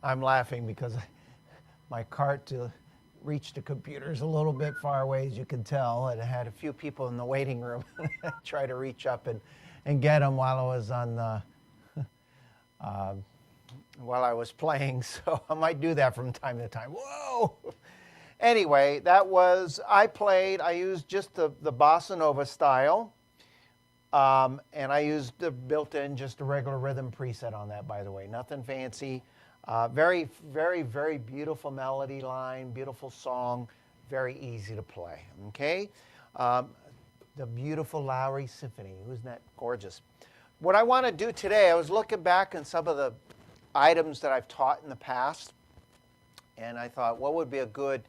I'm laughing because my cart to reach the computer is a little bit far away, as you can tell, and I had a few people in the waiting room try to reach up and get them while I was on the while I was playing. So I might do that from time to time. Whoa! Anyway, that was, I used just the bossa nova style. And I used the built-in, just a regular rhythm preset on that, by the way. Nothing fancy. Very, very, very beautiful melody line, beautiful song, very easy to play, okay? The beautiful Lowrey Symphony. Isn't that gorgeous? What I want to do today, I was looking back on some of the items that I've taught in the past, and I thought, what would be a good,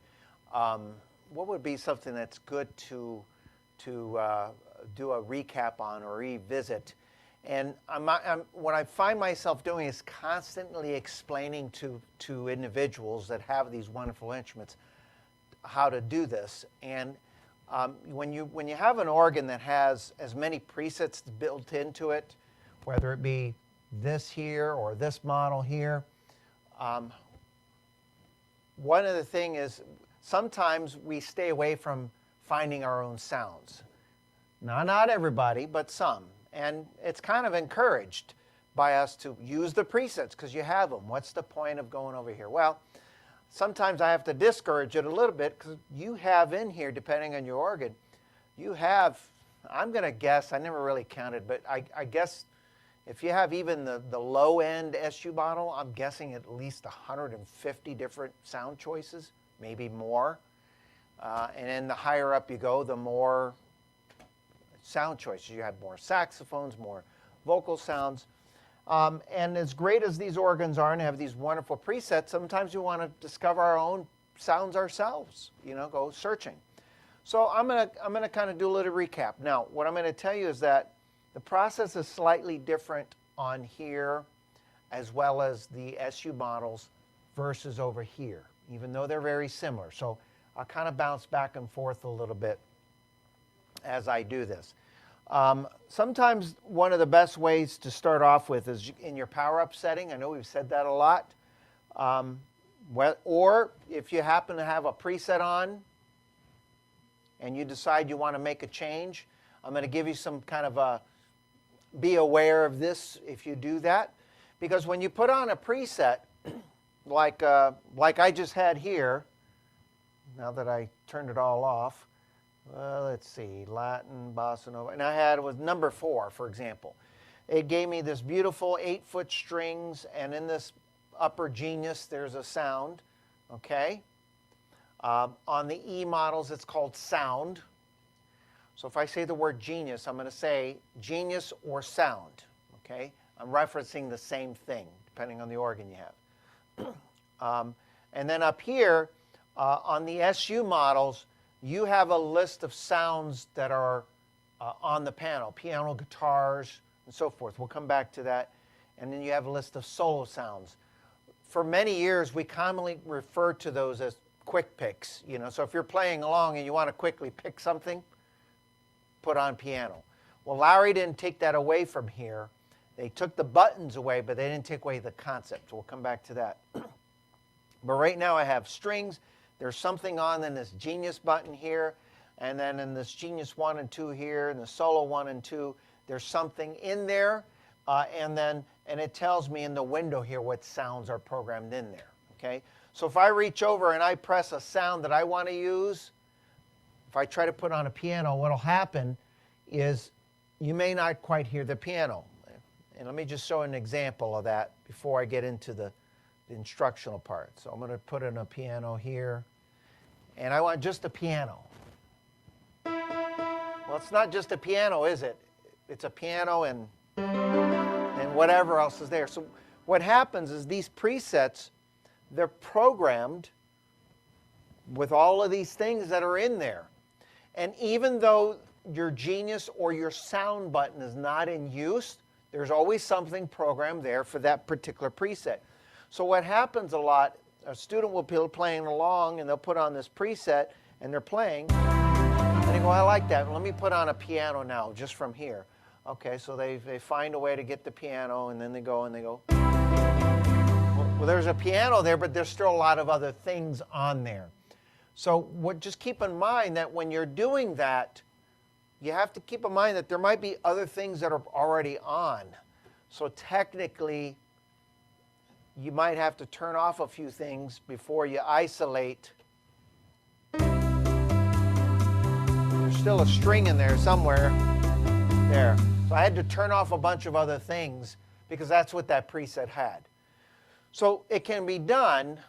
what would be something that's good to do a recap on or revisit. And what I find myself doing is constantly explaining to individuals that have these wonderful instruments how to do this. And when you have an organ that has as many presets built into it, whether it be this here or this model here, one of the things is sometimes we stay away from finding our own sounds. Not everybody, but some. And it's kind of encouraged by us to use the presets because you have them. What's the point of going over here? Well, sometimes I have to discourage it a little bit because you have in here, depending on your organ, you have, I'm going to guess, I never really counted, but I guess if you have even the low-end SU model, I'm guessing at least 150 different sound choices, maybe more. And then the higher up you go, the more sound choices. You have more saxophones, more vocal sounds. And as great as these organs are and have these wonderful presets, sometimes we want to discover our own sounds ourselves, go searching. So I'm gonna kind of do a little recap. Now, what I'm going to tell you is that the process is slightly different on here as well as the SU models versus over here, even though they're very similar. So I'll kind of bounce back and forth a little bit as I do this. Sometimes one of the best ways to start off with is in your power-up setting. I know we've said that a lot. Or if you happen to have a preset on and you decide you want to make a change, I'm going to give you some kind of a, be aware of this if you do that. Because when you put on a preset, like I just had here, now that I turned it all off, let's see, Latin, bossa nova, and I had, it was number 4, for example. It gave me this beautiful 8-foot strings, and in this upper genius, there's a sound, okay? On the E models, it's called sound. So if I say the word genius, I'm going to say genius or sound, okay? I'm referencing the same thing, depending on the organ you have. And then up here, on the SU models, you have a list of sounds that are on the piano, guitars, and so forth. We'll come back to that. And then you have a list of solo sounds. For many years, we commonly refer to those as quick picks. So if you're playing along and you want to quickly pick something, put on piano. Well, Lowrey didn't take that away from here. They took the buttons away, but they didn't take away the concept. We'll come back to that. But right now I have strings. There's something on in this Genius button here, and then in this Genius 1 and 2 here, and the Solo 1 and 2, there's something in there, and it tells me in the window here what sounds are programmed in there, okay? So if I reach over and I press a sound that I want to use, if I try to put on a piano, what'll happen is you may not quite hear the piano. And let me just show an example of that before I get into the instructional part. So I'm going to put in a piano here, and I want just a piano. Well, it's not just a piano, is it? It's a piano and whatever else is there. So what happens is these presets, they're programmed with all of these things that are in there. And even though your Genius or your sound button is not in use, there's always something programmed there for that particular preset. So what happens a lot, a student will be playing along and they'll put on this preset and they're playing, and they go, I like that. Let me put on a piano now, just from here. Okay, so they find a way to get the piano, and then they go and they go. Well, Well, there's a piano there, but there's still a lot of other things on there. So just keep in mind that when you're doing that, you have to keep in mind that there might be other things that are already on. So technically, you might have to turn off a few things before you isolate. There's still a string in there somewhere. There. So I had to turn off a bunch of other things because that's what that preset had. So it can be done.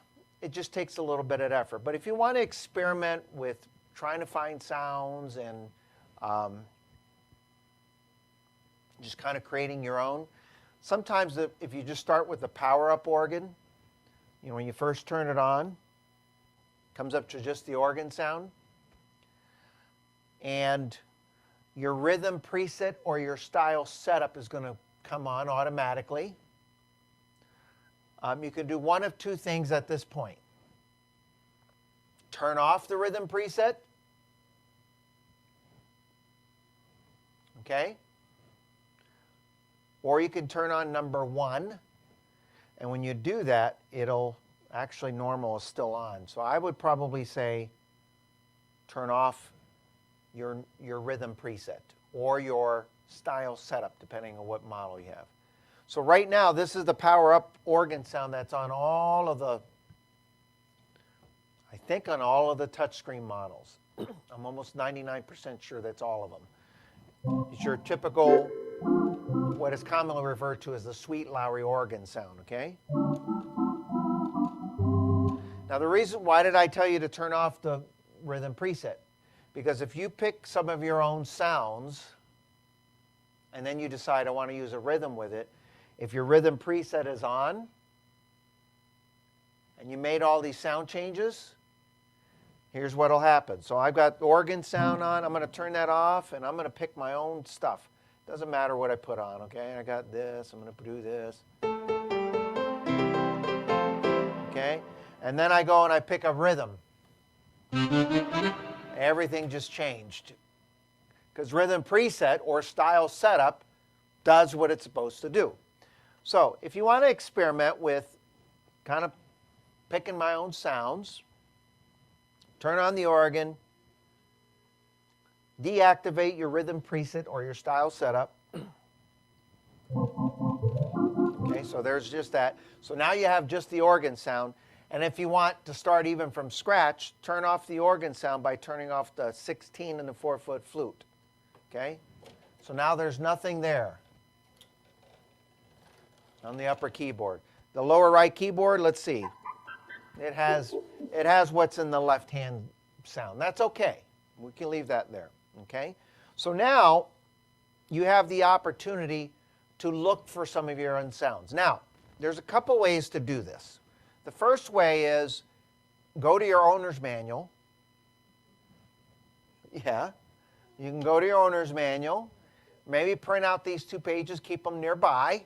It just takes a little bit of effort. But if you want to experiment with trying to find sounds and just kind of creating your own, sometimes if you just start with the power-up organ, you know, when you first turn it on, it comes up to just the organ sound. And your rhythm preset or your style setup is going to come on automatically. You can do one of two things at this point. Turn off the rhythm preset. Okay? Or you can turn on number 1. And when you do that, it'll actually normal is still on. So I would probably say turn off your rhythm preset or your style setup, depending on what model you have. So right now, this is the power-up organ sound that's on all of the, I think on all of the touchscreen models. I'm almost 99% sure that's all of them. It's your typical, what is commonly referred to as the sweet Lowrey organ sound, okay? Now the reason, why did I tell you to turn off the rhythm preset? Because if you pick some of your own sounds, and then you decide I want to use a rhythm with it, if your rhythm preset is on, and you made all these sound changes, here's what will happen. So I've got the organ sound on. I'm going to turn that off, and I'm going to pick my own stuff. Doesn't matter what I put on, okay? I got this. I'm going to do this. Okay? And then I go and I pick a rhythm. Everything just changed. Because rhythm preset or style setup does what it's supposed to do. So if you want to experiment with kind of picking my own sounds, turn on the organ, deactivate your rhythm preset or your style setup. Okay, so there's just that. So now you have just the organ sound. And if you want to start even from scratch, turn off the organ sound by turning off the 16 and the 4-foot flute. Okay? So now there's nothing there on the upper keyboard. The lower right keyboard, let's see. It has what's in the left-hand sound. That's okay. We can leave that there. Okay? So now you have the opportunity to look for some of your own sounds. Now, there's a couple ways to do this. The first way is go to your owner's manual. Yeah, you can go to your owner's manual. Maybe print out these 2 pages, keep them nearby.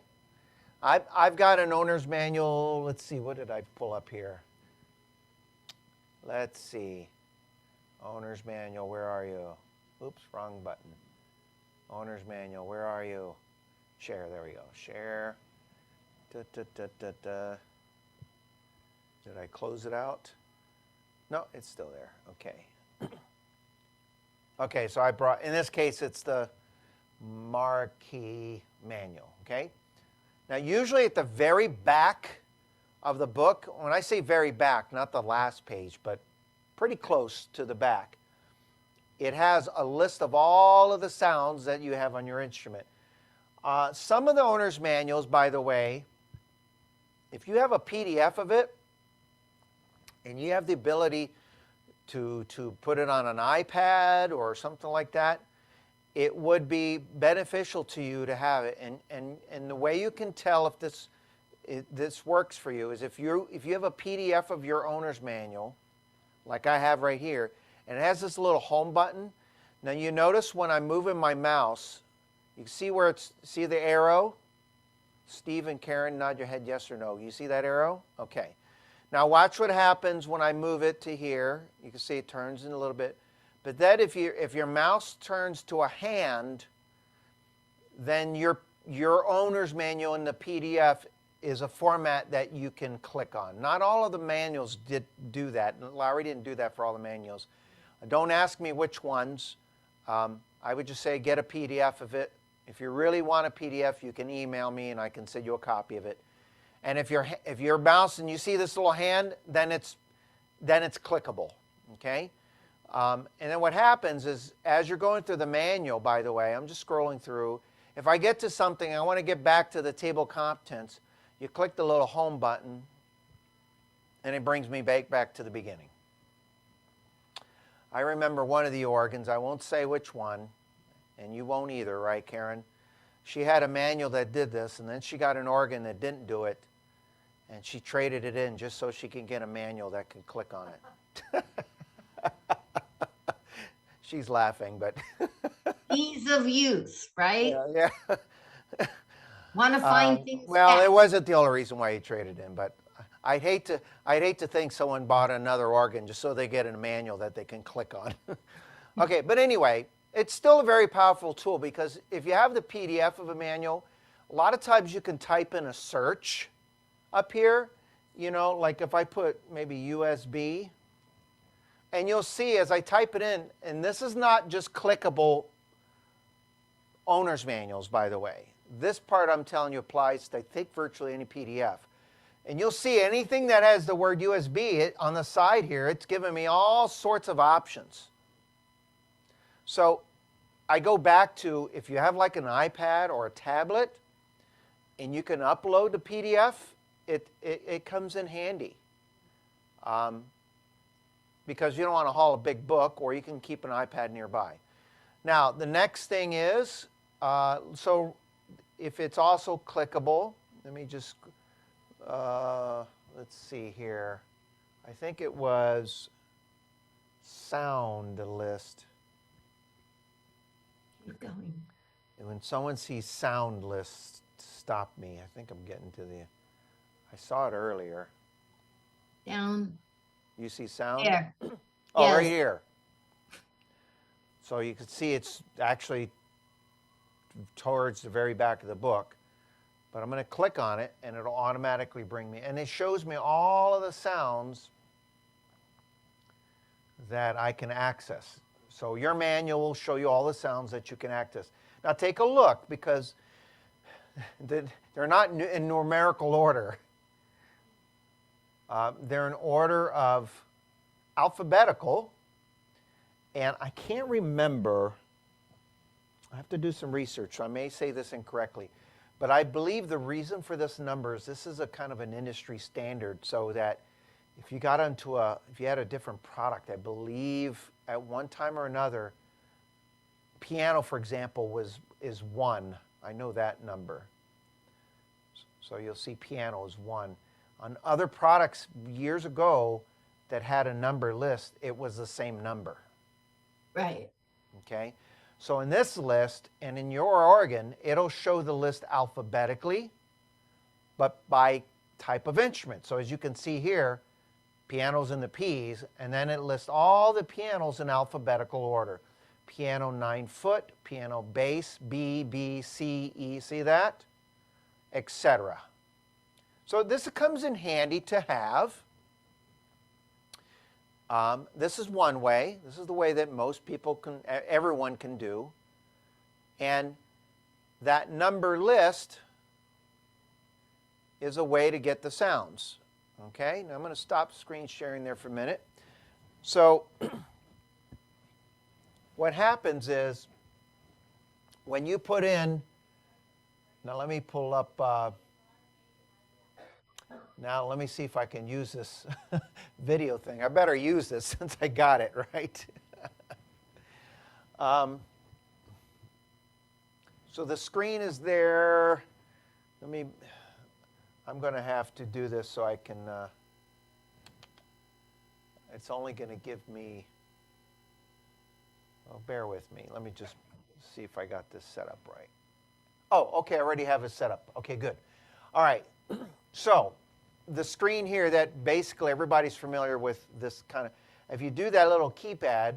I've got an owner's manual. Let's see, what did I pull up here? Let's see. Owner's manual, where are you? Oops, wrong button. Owner's manual, where are you? Share, there we go. Share. Did I close it out? No, it's still there. Okay. Okay, so I brought, in this case, it's the marquee manual, okay? Now, usually at the very back of the book, when I say very back, not the last page, but pretty close to the back, it has a list of all of the sounds that you have on your instrument. Some of the owner's manuals, by the way, if you have a PDF of it, and you have the ability to put it on an iPad or something like that, it would be beneficial to you to have it. And the way you can tell if this works for you is if you have a PDF of your owner's manual, like I have right here, and it has this little home button. Now you notice when I'm moving my mouse, you see where see the arrow? Steve and Karen, nod your head yes or no. You see that arrow? Okay. Now watch what happens when I move it to here. You can see it turns in a little bit. But then if your mouse turns to a hand, then your owner's manual in the PDF is a format that you can click on. Not all of the manuals did do that. Lowrey didn't do that for all the manuals. Don't ask me which ones. I would just say get a PDF of it. If you really want a PDF, you can email me and I can send you a copy of it. And if you're mouse and you see this little hand, then it's clickable, okay? And then what happens is, as you're going through the manual, by the way, I'm just scrolling through. If I get to something, I want to get back to the table of contents, you click the little home button, and it brings me back to the beginning. I remember one of the organs, I won't say which one, and you won't either, right, Karen? She had a manual that did this, and then she got an organ that didn't do it, and she traded it in just so she can get a manual that can click on it. She's laughing, but ease of use, right? Yeah. Want to find things. Well, fast. it wasn't the only reason why he traded in, but I'd hate to think someone bought another organ just so they get a manual that they can click on. Okay, but anyway, it's still a very powerful tool because if you have the PDF of a manual, a lot of times you can type in a search up here, you know, like if I put maybe USB, and you'll see as I type it in, and this is not just clickable owner's manuals, by the way. This part I'm telling you applies to, I think, virtually any PDF. And you'll see anything that has the word USB on the side here, it's giving me all sorts of options. So I go back to, if you have like an iPad or a tablet, and you can upload the PDF, it comes in handy. Because you don't want to haul a big book, or you can keep an iPad nearby. Now, the next thing is, so if it's also clickable, let me just, let's see here. I think it was sound list. Keep going. And when someone sees sound list, stop me. I think I'm getting to the, I saw it earlier. Down. You see sound? There. Oh, Yes. right here. So you can see it's actually towards the very back of the book. But I'm going to click on it, and it'll automatically bring me. And it shows me all of the sounds that I can access. So your manual will show you all the sounds that you can access. Now take a look, because they're not in numerical order. They're in order of alphabetical, and I can't remember, I have to do some research, so I may say this incorrectly, but I believe the reason for this number is this is a kind of an industry standard, so that if you got into if you had a different product, I believe at one time or another, piano, for example, is 1. I know that number. So you'll see piano is 1. On other products years ago that had a number list, it was the same number. Right. Okay? So in this list and in your organ, it'll show the list alphabetically, but by type of instrument. So as you can see here, piano's in the P's, and then it lists all the pianos in alphabetical order. Piano 9-foot, piano bass, B, B, C, E, see that? Etc. So this comes in handy to have. This is one way. This is the way that most people can, everyone can do. And that number list is a way to get the sounds. Okay, now I'm going to stop screen sharing there for a minute. So what happens is when you put in, now let me pull up, now let me see if I can use this video thing. I better use this since I got it, right? So the screen is there. I'm going to have to do this so I can, it's only going to give me, oh, bear with me. Let me just see if I got this set up right. Oh, okay, I already have it set up. Okay, good. All right, so the screen here that basically everybody's familiar with this kind of, if you do that little keypad,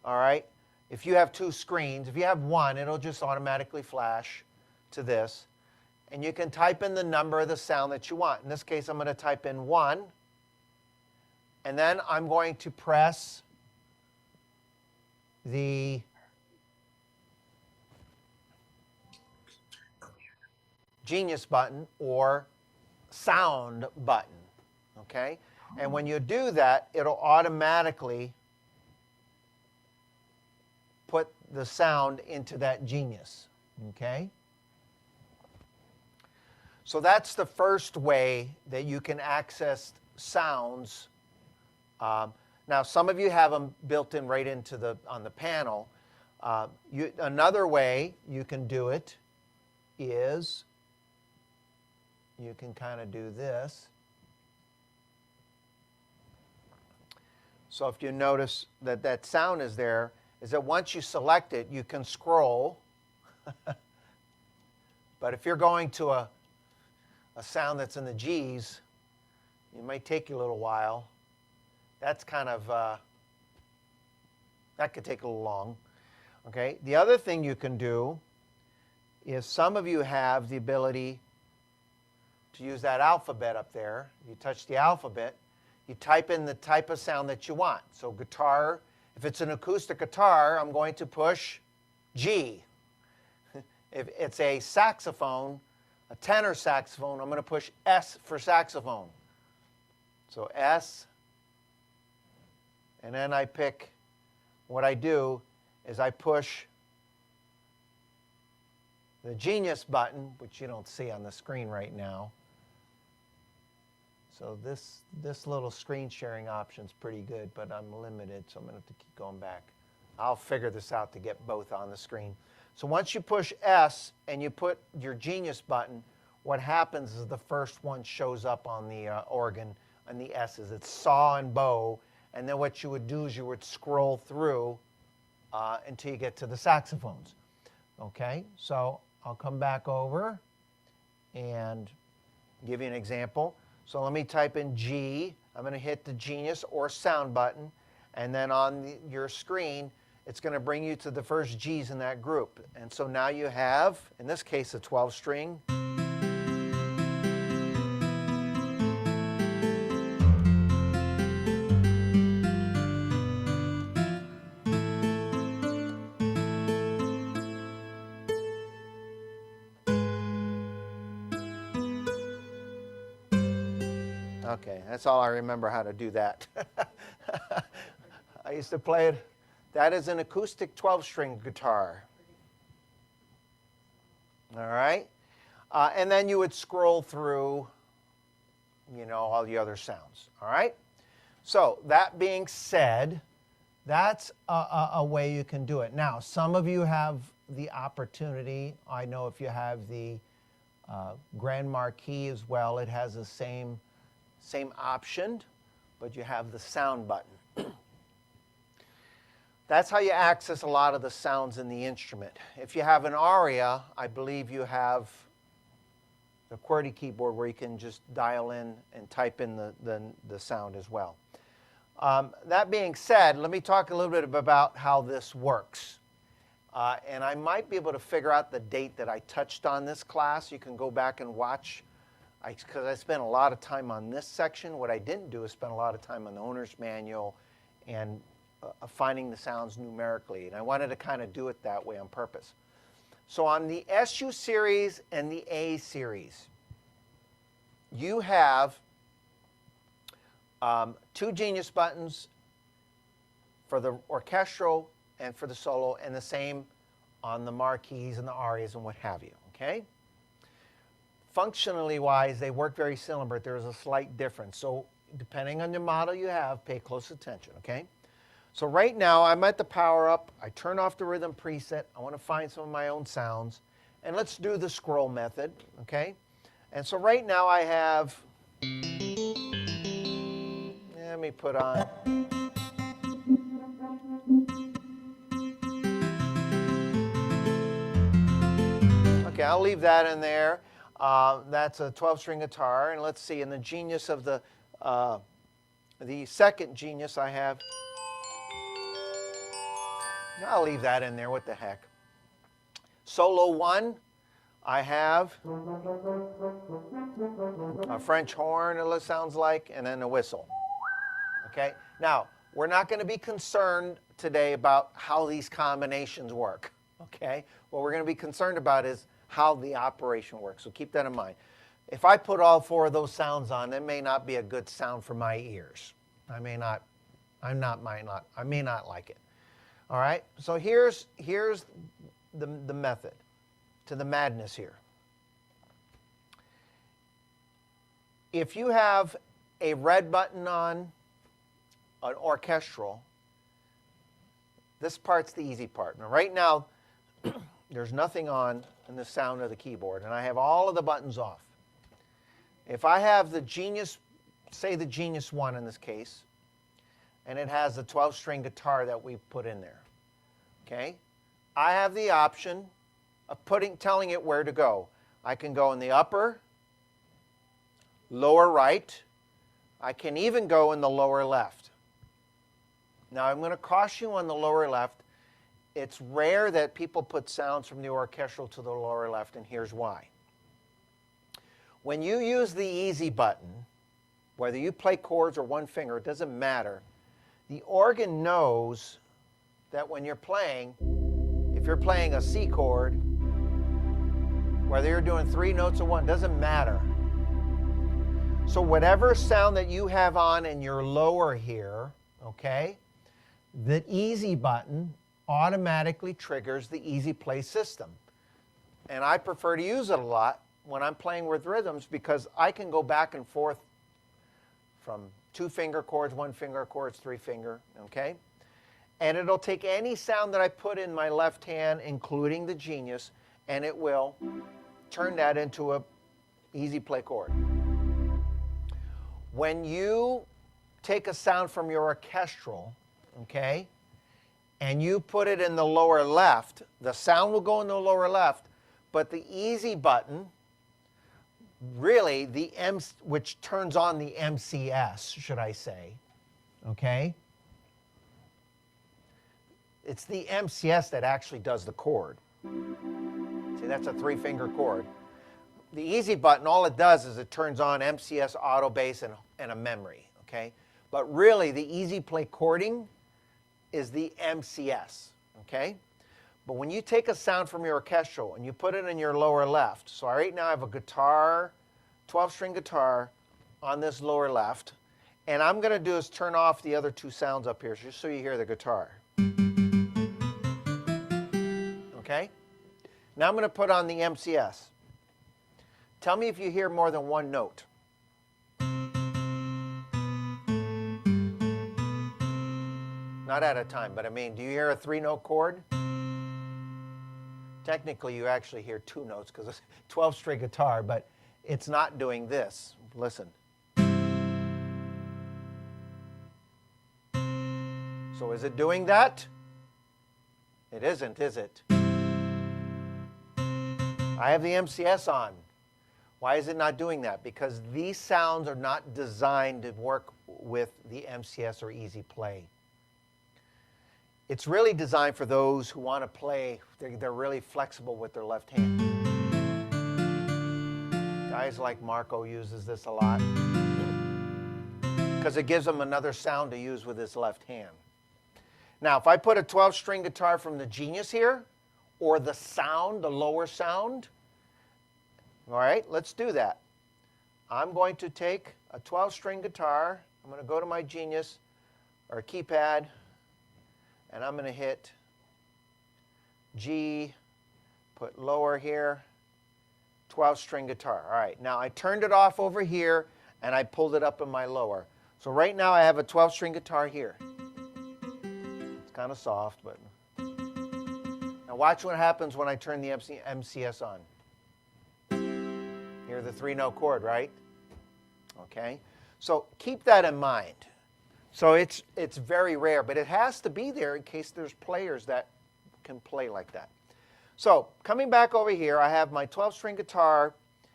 all right, if you have two screens, if you have one, it'll just automatically flash to this. and you can type in the number of the sound that you want. In this case, I'm going to type in 1, and then I'm going to press the Genius button or sound button, okay? And when you do that, it'll automatically put the sound into that Genius, okay? So that's the first way that you can access sounds. Now, some of you have them built in right into on the panel. Another way you can do it is you can kind of do this. So if you notice that that sound is there, is that once you select it, you can scroll. But if you're going to a sound that's in the G's, it might take you a little while. That's kind of, that could take a little long. Okay. The other thing you can do is some of you have the ability to use that alphabet up there. You touch the alphabet, you type in the type of sound that you want. So guitar, if it's an acoustic guitar, I'm going to push G. If it's a saxophone, a tenor saxophone, I'm going to push S for saxophone. So S, and then I pick, what I do is I push the Genius button, which you don't see on the screen right now. So this little screen sharing option is pretty good, but I'm limited, so I'm going to have to keep going back. I'll figure this out to get both on the screen. So once you push S and you put your Genius button, what happens is the first one shows up on the organ, and the S's. It's saw and bow, and then what you would do is you would scroll through until you get to the saxophones. Okay, so I'll come back over and give you an example. So let me type in G. I'm going to hit the Genius or sound button, and then on your screen, it's going to bring you to the first G's in that group. And so now you have, in this case, a 12-string. Okay, that's all I remember how to do that. I used to play it. That is an acoustic 12-string guitar. All right? And then you would scroll through, you know, all the other sounds. All right? So that being said, that's a way you can do it. Now, some of you have the opportunity. I know if you have the Grand Marquis as well, it has the same option, but you have the sound button. That's how you access a lot of the sounds in the instrument. If you have an aria, I believe you have the QWERTY keyboard where you can just dial in and type in the sound as well. That being said, let me talk a little bit about how this works. And I might be able to figure out the date that I touched on this class. You can go back and watch, because I spent a lot of time on this section. What I didn't do is spend a lot of time on the owner's manual and finding the sounds numerically. And I wanted to kind of do it that way on purpose. So on the SU series and the A series, you have 2 Genius buttons for the orchestral and for the solo, and the same on the marquees and the arias and what have you, okay? Functionally wise, they work very similar, but there's a slight difference. So depending on the model you have, pay close attention, okay? So right now, I'm at the power up. I turn off the rhythm preset. I want to find some of my own sounds. And let's do the scroll method, okay? And so right now I have, let me put on, okay, I'll leave that in there. That's a 12-string guitar. And let's see, in the Genius of the second Genius I have, I'll leave that in there, what the heck. Solo 1, I have a French horn, it sounds like, and then a whistle. Okay? Now, we're not going to be concerned today about how these combinations work. Okay? What we're going to be concerned about is how the operation works. So keep that in mind. If I put all four of those sounds on, it may not be a good sound for my ears. I may not like it. All right? So here's the method to the madness here. If you have a red button on an orchestral, this part's the easy part. Now, right now, there's nothing on in the sound of the keyboard, and I have all of the buttons off. If I have the Genius, say the Genius 1 in this case, and it has the 12-string guitar that we put in there, okay? I have the option of telling it where to go. I can go in the upper, lower right. I can even go in the lower left. Now, I'm going to caution you on the lower left. It's rare that people put sounds from the orchestral to the lower left, and here's why. When you use the easy button, whether you play chords or one finger, it doesn't matter. The organ knows that when you're playing, if you're playing a C chord, whether you're doing 3 notes or 1, doesn't matter. So whatever sound that you have on in your lower here, okay, the easy button automatically triggers the easy play system. And I prefer to use it a lot when I'm playing with rhythms because I can go back and forth from 2-finger chords, 1-finger chords, 3-finger, okay? And it'll take any sound that I put in my left hand, including the Genius, and it will turn that into a easy play chord. When you take a sound from your orchestral, okay, and you put it in the lower left, the sound will go in the lower left, but the easy button, really which turns on the MCS, should I say, okay? It's the MCS that actually does the chord. See, that's a 3-finger chord. The easy button, all it does is it turns on MCS, auto bass, and a memory, okay? But really, the easy play chording is the MCS, okay? But when you take a sound from your orchestral and you put it in your lower left, so right now I have a guitar, 12-string guitar on this lower left, and I'm going to do is turn off the other 2 sounds up here just so you hear the guitar. Okay? Now I'm going to put on the MCS. Tell me if you hear more than 1 note. Not at a time, but I mean, do you hear a 3-note chord? Technically, you actually hear 2 notes because it's a 12-string guitar, but it's not doing this. Listen. So is it doing that? It isn't, is it? I have the MCS on. Why is it not doing that? Because these sounds are not designed to work with the MCS or easy play. It's really designed for those who want to play. They're really flexible with their left hand. Guys like Marco uses this a lot because it gives him another sound to use with his left hand. Now, if I put a 12-string guitar from the Genius here, or the sound, the lower sound, all right, let's do that. I'm going to take a 12-string guitar. I'm going to go to my Genius or keypad, and I'm going to hit G, put lower here, 12-string guitar. All right, now I turned it off over here, and I pulled it up in my lower. So right now I have a 12-string guitar here. It's kind of soft, but... Now watch what happens when I turn the MCS on. Hear the 3-note chord, right? Okay, so keep that in mind. So it's very rare, but it has to be there in case there's players that can play like that. So coming back over here, I have my 12-string guitar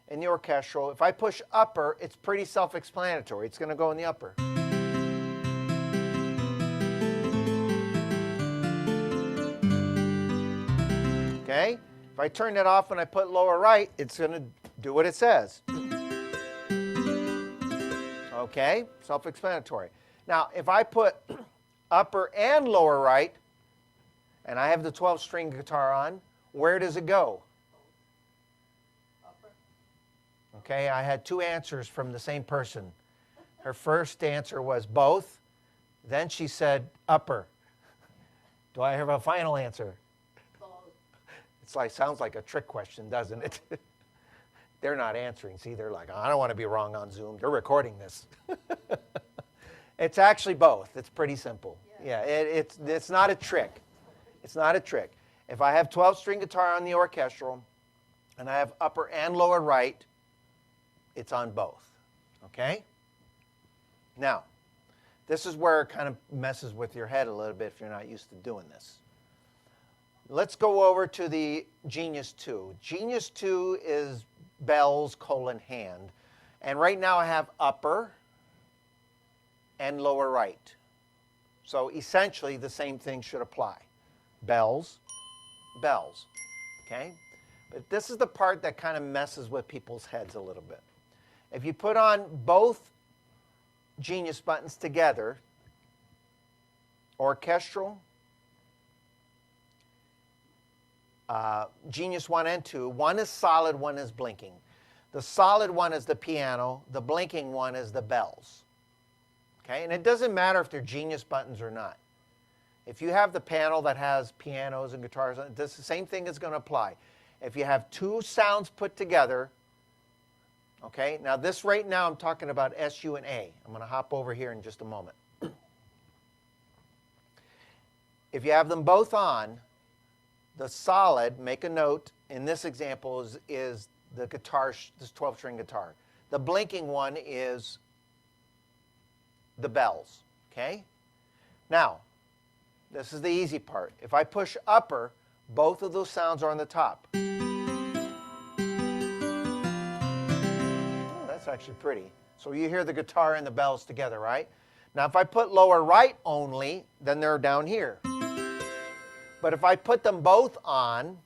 in the orchestral. If I push upper, it's pretty self-explanatory. It's going to go in the upper. Okay? If I turn it off and I put lower right, it's going to do what it says. Okay, self-explanatory. Now, if I put upper and lower right, and I have the 12-string guitar on, where does it go? Okay, I had two answers from the same person. Her first answer was both. Then she said upper. Do I have a final answer? Both. It's like, sounds like a trick question, doesn't it? They're not answering. See, they're like, I don't want to be wrong on Zoom. They're recording this. It's actually both. It's pretty simple. Yeah, it's not a trick. It's not a trick. If I have 12-string guitar on the orchestral, and I have upper and lower right, it's on both. Okay? Now, this is where it kind of messes with your head a little bit if you're not used to doing this. Let's go over to the Genius 2. Genius 2 is bells, hand. And right now I have upper and lower right. So essentially the same thing should apply. Bells, bells. Okay? But this is the part that kind of messes with people's heads a little bit. If you put on both Genius buttons together, orchestral, Genius 1 and 2, one is solid, one is blinking. The solid one is the piano, the blinking one is the bells. Okay, and it doesn't matter if they're Genius buttons or not. If you have the panel that has pianos and guitars, the same thing is going to apply. If you have two sounds put together, okay, now this right now I'm talking about S, U, and A. I'm going to hop over here in just a moment. If you have them both on, the solid, make a note, in this example is the guitar, this 12-string guitar. The blinking one is the bells, okay? Now, this is the easy part. If I push upper, both of those sounds are on the top. Oh, that's actually pretty. So you hear the guitar and the bells together, right? Now, if I put lower right only, then they're down here. But if I put them both on,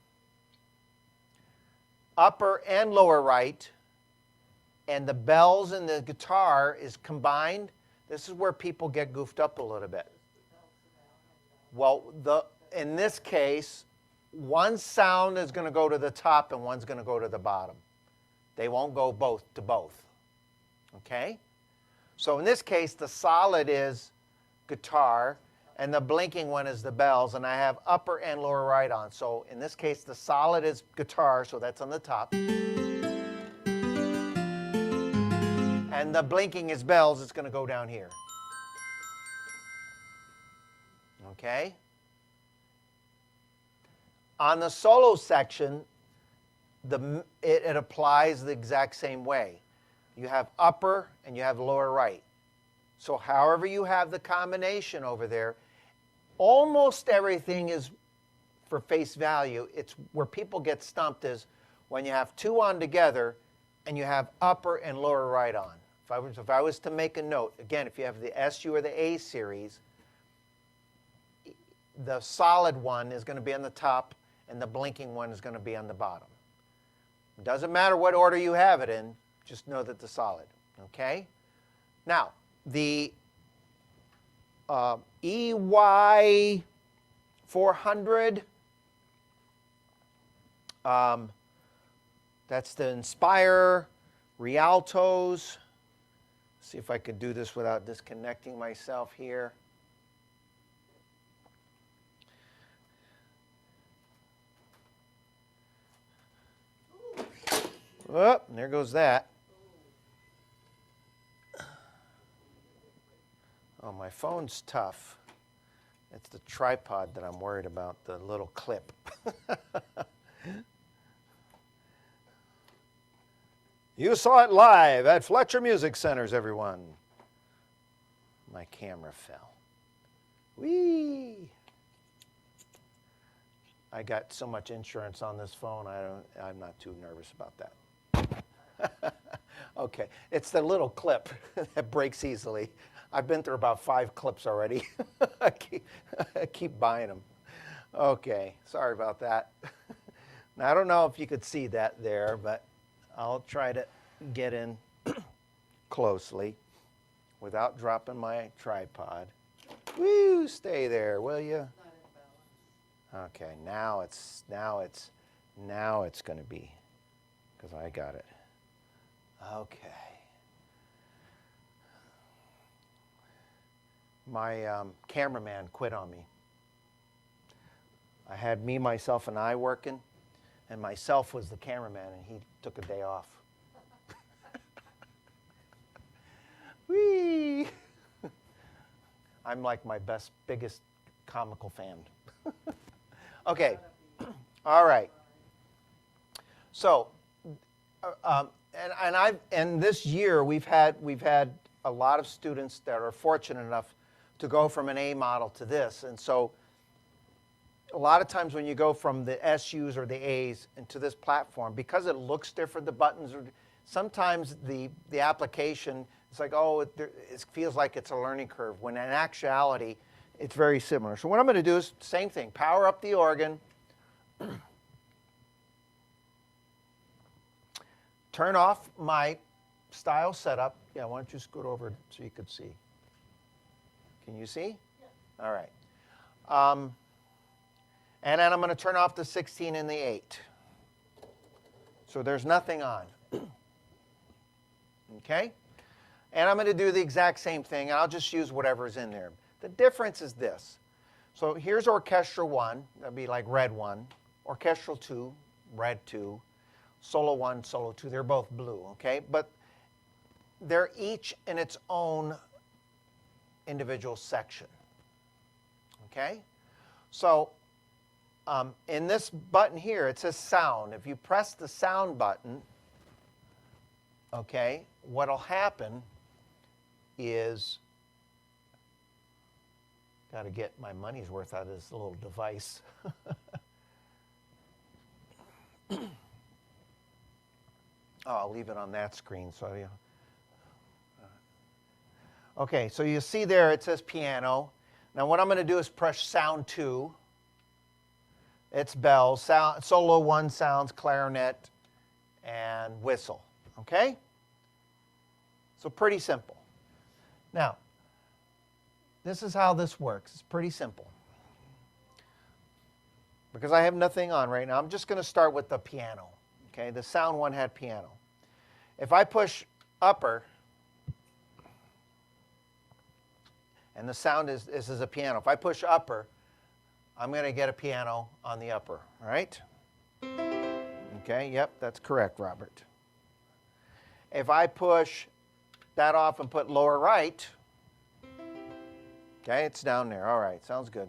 upper and lower right, and the bells and the guitar is combined, this is where people get goofed up a little bit. Well, in this case, one sound is going to go to the top and one's going to go to the bottom. They won't go both to both. Okay? So in this case, the solid is guitar, and the blinking one is the bells, and I have upper and lower right on. So in this case, the solid is guitar, so that's on the top. And the blinking is bells, it's going to go down here. Okay? On the solo section, it applies the exact same way. You have upper and you have lower right. So however you have the combination over there, almost everything is for face value. It's where people get stumped is when you have two on together and you have upper and lower right on. If I was to make a note, again, if you have the SU or the A series, the solid one is going to be on the top and the blinking one is going to be on the bottom. It doesn't matter what order you have it in, just know that the solid. Okay? Now, the EY 400, that's the Inspire Rialtos. See if I could do this without disconnecting myself here. Oh, and there goes that. Oh, my phone's tough. It's the tripod that I'm worried about, the little clip. You saw it live at Fletcher Music Centers, everyone. My camera fell. Whee! I got so much insurance on this phone, I'm not too nervous about that. Okay, it's the little clip that breaks easily. I've been through about 5 clips already. I keep buying them. Okay, sorry about that. Now, I don't know if you could see that there, but I'll try to get in closely without dropping my tripod. Woo, stay there, will you? Okay, now it's going to be, because I got it. Okay. My cameraman quit on me. I had me, myself, and I working, and myself was the cameraman, and he took a day off. Whee! I'm like my biggest comical fan. Okay, all right. So, and this year we've had a lot of students that are fortunate enough to go from an A model to this, and so a lot of times when you go from the SUs or the A's into this platform, because it looks different, the buttons are, sometimes the application, it's like, oh, it feels like it's a learning curve, when in actuality, it's very similar. So what I'm going to do is the same thing, power up the organ, turn off my style setup. Yeah, why don't you scoot over so you could see. Can you see? Yeah. All right. And then I'm going to turn off the 16 and the 8. So there's nothing on. Okay? And I'm going to do the exact same thing, and I'll just use whatever's in there. The difference is this. So here's orchestral 1. That'd be like red 1. Orchestral 2, red 2. Solo 1, solo 2. They're both blue, okay? But they're each in its own individual section. Okay? So in this button here, it says sound. If you press the sound button, okay, what'll happen is, got to get my money's worth out of this little device. Oh, I'll leave it on that screen. So you. Okay, so you see there it says piano. Now what I'm going to do is press sound 2. It's bells. Sound, solo 1 sounds clarinet and whistle. Okay? So pretty simple. Now, this is how this works. It's pretty simple. Because I have nothing on right now, I'm just going to start with the piano. Okay, the sound 1 had piano. If I push upper, and the sound is, this is a piano. If I push upper, I'm going to get a piano on the upper, all right? Okay, yep, that's correct, Robert. If I push that off and put lower right, okay, it's down there. All right, sounds good.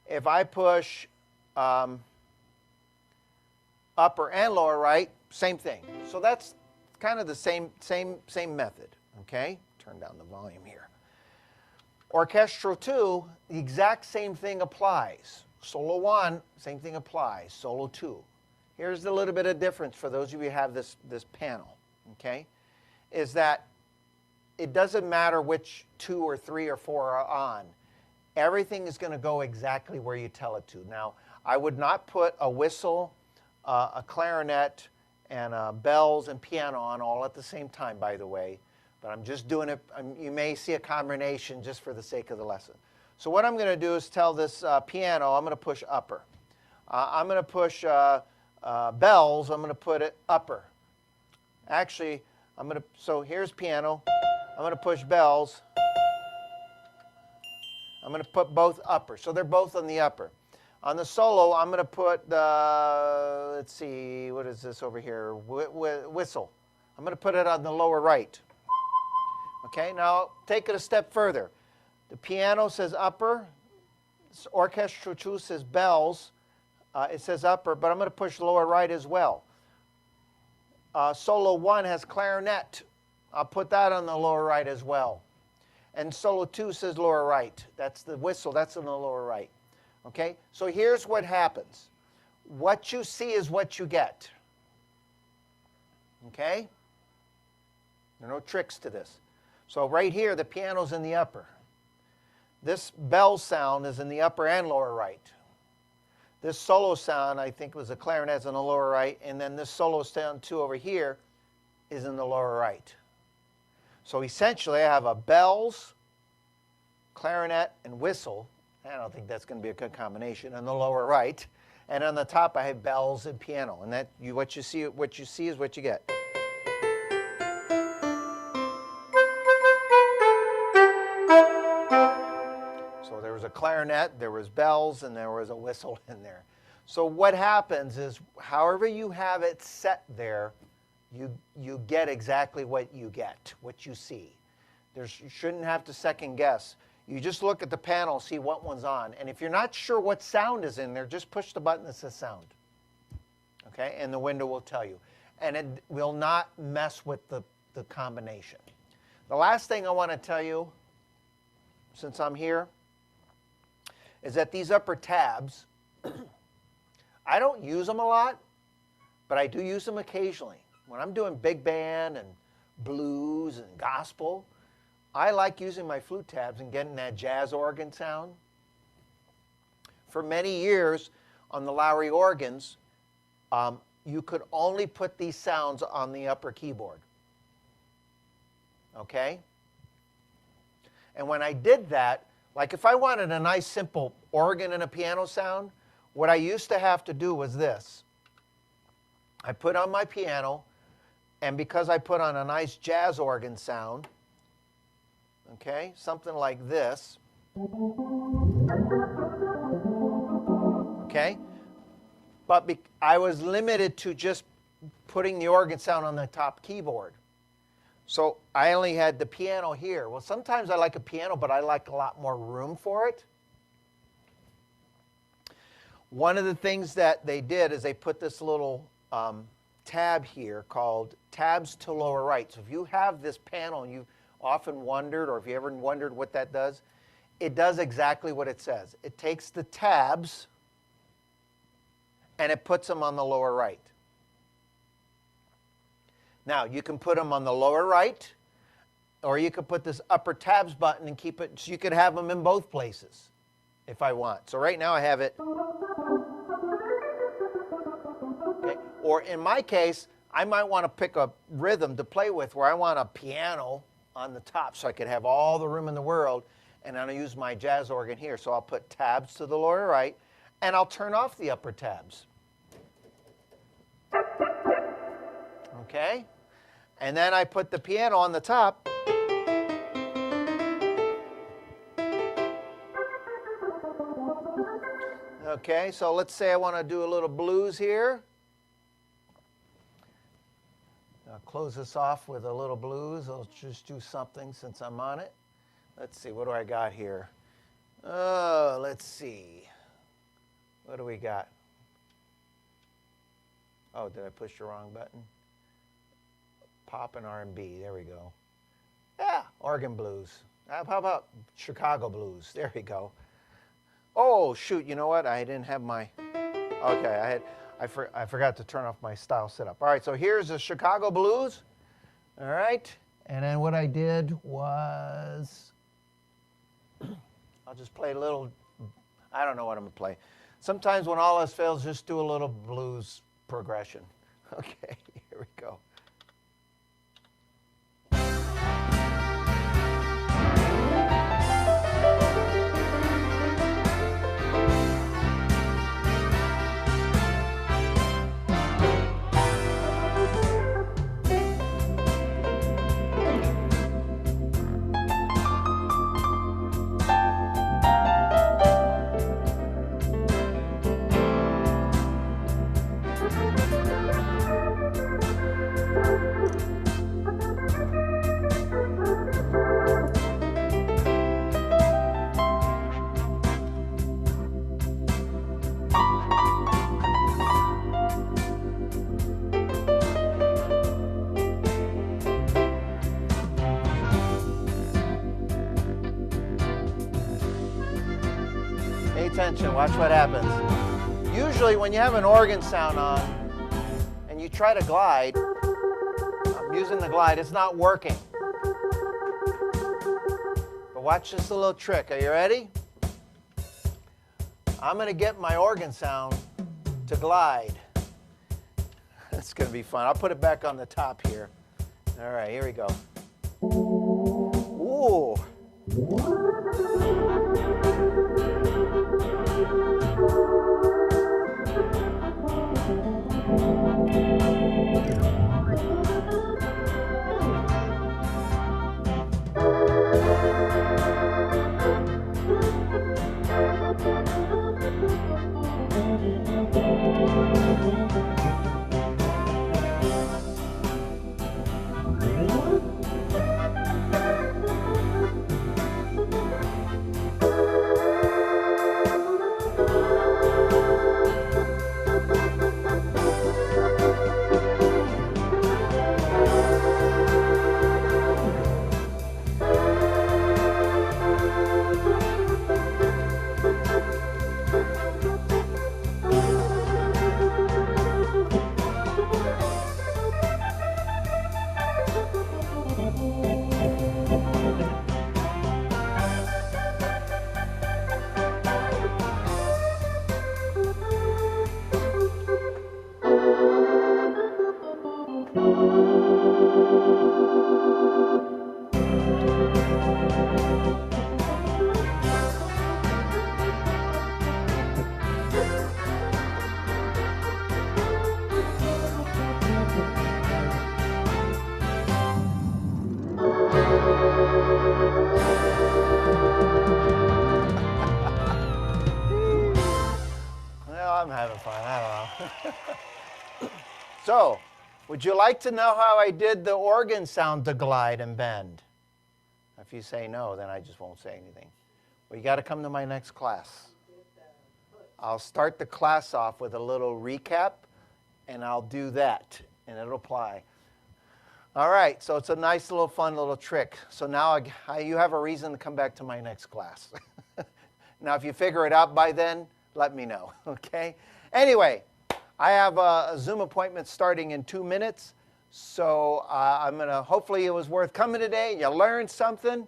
If I push upper and lower right, same thing. So that's kind of the same method, okay? Turn down the volume here. Orchestral 2, the exact same thing applies. Solo 1, same thing applies. Solo 2. Here's a little bit of difference for those of you who have this panel, okay? Is that it doesn't matter which 2 or 3 or 4 are on. Everything is going to go exactly where you tell it to. Now, I would not put a whistle, a clarinet, and bells and piano on all at the same time, by the way. But I'm just doing it. You may see a combination just for the sake of the lesson. So what I'm going to do is tell this piano, I'm going to push upper. I'm going to push bells, I'm going to put it upper. Actually, so here's piano. I'm going to push bells. I'm going to put both upper. So they're both on the upper. On the solo, I'm going to put, let's see, what is this over here? Whistle. I'm going to put it on the lower right. Okay, now take it a step further. The piano says upper. Orchestral 2 says bells. It says upper, but I'm going to push lower right as well. Solo 1 has clarinet. I'll put that on the lower right as well. And solo 2 says lower right. That's the whistle. That's on the lower right. Okay, so here's what happens. What you see is what you get. Okay? There are no tricks to this. So right here, the piano's in the upper. This bell sound is in the upper and lower right. This solo sound, I think, was a clarinet's in the lower right, and then this solo sound 2 over here is in the lower right. So essentially, I have a bells, clarinet, and whistle. I don't think that's going to be a good combination in the lower right. And on the top, I have bells and piano. And that what you see is what you get. So there was a clarinet, there was bells, and there was a whistle in there. So what happens is, however you have it set there, you get exactly what you get, what you see. You shouldn't have to second guess. You just look at the panel, see what one's on. And if you're not sure what sound is in there, just push the button that says sound. Okay? And the window will tell you. And it will not mess with the combination. The last thing I want to tell you, since I'm here, is that these upper tabs, I don't use them a lot, but I do use them occasionally. When I'm doing big band and blues and gospel, I like using my flute tabs and getting that jazz organ sound. For many years on the Lowrey organs, you could only put these sounds on the upper keyboard. Okay? And when I did that, like if I wanted a nice simple organ and a piano sound, what I used to have to do was this. I put on my piano, and because I put on a nice jazz organ sound, okay, something like this, okay, but I was limited to just putting the organ sound on the top keyboard. So I only had the piano here. Well, sometimes I like a piano, but I like a lot more room for it. One of the things that they did is they put this little tab here called tabs to lower right. So if you have this panel and you've often wondered, or if you ever wondered what that does, it does exactly what it says. It takes the tabs and it puts them on the lower right. Now, you can put them on the lower right, or you could put this upper tabs button and keep it, so you could have them in both places if I want. So right now I have it. Okay. Or in my case, I might want to pick a rhythm to play with where I want a piano on the top so I could have all the room in the world, and I'll use my jazz organ here. So I'll put tabs to the lower right, and I'll turn off the upper tabs. Okay? And then I put the piano on the top. Okay, so let's say I want to do a little blues here. I'll close this off with a little blues. I'll just do something since I'm on it. Let's see, what do I got here? Oh, let's see. What do we got? Oh, did I push the wrong button? Pop and R&B, there we go. Yeah, organ blues. How about Chicago blues? There we go. Oh, shoot, you know what? I didn't have my, okay, I forgot to turn off my style setup. All right, so here's the Chicago blues. All right, and then what I did was, I'll just play a little, I don't know what I'm gonna play. Sometimes when all else fails, just do a little blues progression. Okay, here we go. Pay attention, watch what happens. Usually when you have an organ sound on and you try to glide, I'm using the glide, it's not working. But watch this little trick, are you ready? I'm going to get my organ sound to glide. It's going to be fun. I'll put it back on the top here. All right, here we go. Ooh. Well, I'm having fun. I don't know. So, would you like to know how I did the organ sound to glide and bend? If you say no, then I just won't say anything. Well, you got to come to my next class. I'll start the class off with a little recap, and I'll do that, and it'll apply. All right, so it's a nice little fun little trick. So now you have a reason to come back to my next class. Now, if you figure it out by then, let me know, okay? Anyway, I have a Zoom appointment starting in 2 minutes, so hopefully it was worth coming today. You learned something.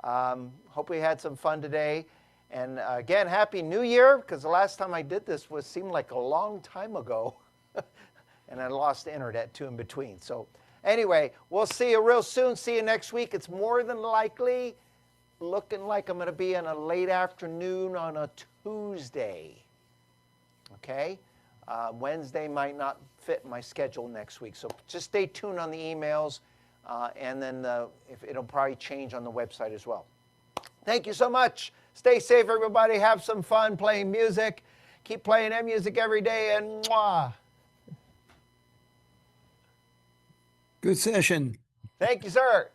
Hope we had some fun today. And again, Happy New Year, because the last time I did this seemed like a long time ago. And I lost the internet too in between. So anyway, we'll see you real soon. See you next week. It's more than likely looking like I'm going to be in a late afternoon on a Tuesday. Okay? Wednesday might not fit my schedule next week. So just stay tuned on the emails, and then it'll probably change on the website as well. Thank you so much. Stay safe, everybody. Have some fun playing music. Keep playing that music every day, and mwah. Good session. Thank you, sir.